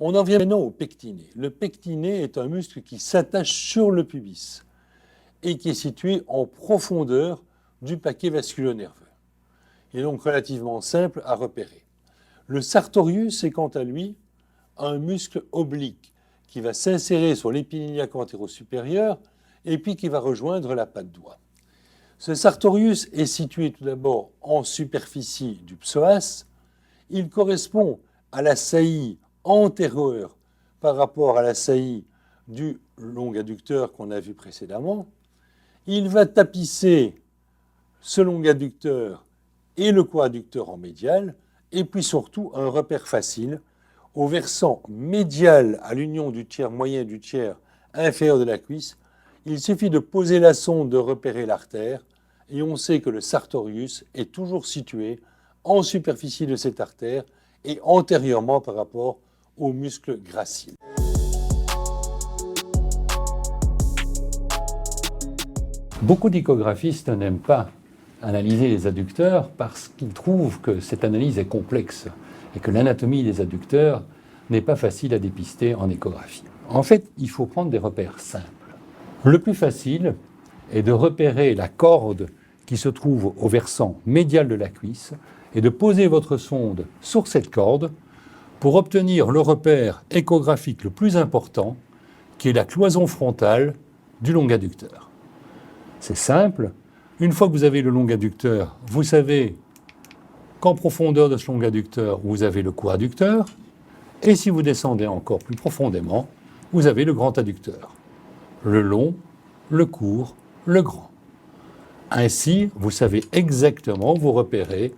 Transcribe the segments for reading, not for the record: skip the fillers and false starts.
On en vient maintenant au pectiné. Le pectiné est un muscle qui s'attache sur le pubis et qui est situé en profondeur du paquet vasculo-nerveux. Il est donc relativement simple à repérer. Le sartorius est quant à lui un muscle oblique qui va s'insérer sur l'épiniaque antéro-supérieur et puis qui va rejoindre la patte doigt. Ce sartorius est situé tout d'abord en superficie du psoas. Il correspond à la saillie antérieure par rapport à la saillie du long adducteur qu'on a vu précédemment. Il va tapisser ce long adducteur et le coadducteur en médial, et puis surtout un repère facile au versant médial à l'union du tiers moyen et du tiers inférieur de la cuisse. Il suffit de poser la sonde, de repérer l'artère, et on sait que le sartorius est toujours situé en superficie de cette artère et antérieurement par rapport au muscle gracile. Beaucoup d'échographistes n'aiment pas analyser les adducteurs parce qu'ils trouvent que cette analyse est complexe et que l'anatomie des adducteurs n'est pas facile à dépister en échographie. En fait, il faut prendre des repères simples. Le plus facile est de repérer la corde qui se trouve au versant médial de la cuisse et de poser votre sonde sur cette corde pour obtenir le repère échographique le plus important, qui est la cloison frontale du long adducteur. C'est simple. Une fois que vous avez le long adducteur, vous savez qu'en profondeur de ce long adducteur, vous avez le coadducteur. Et si vous descendez encore plus profondément, vous avez le grand adducteur. Le long, le court, le grand. Ainsi, vous savez exactement vous repérer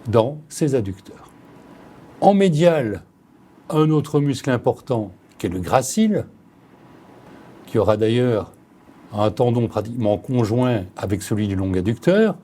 dans ces adducteurs. En médial, un autre muscle important qui est le gracile, qui aura d'ailleurs un tendon pratiquement conjoint avec celui du long adducteur,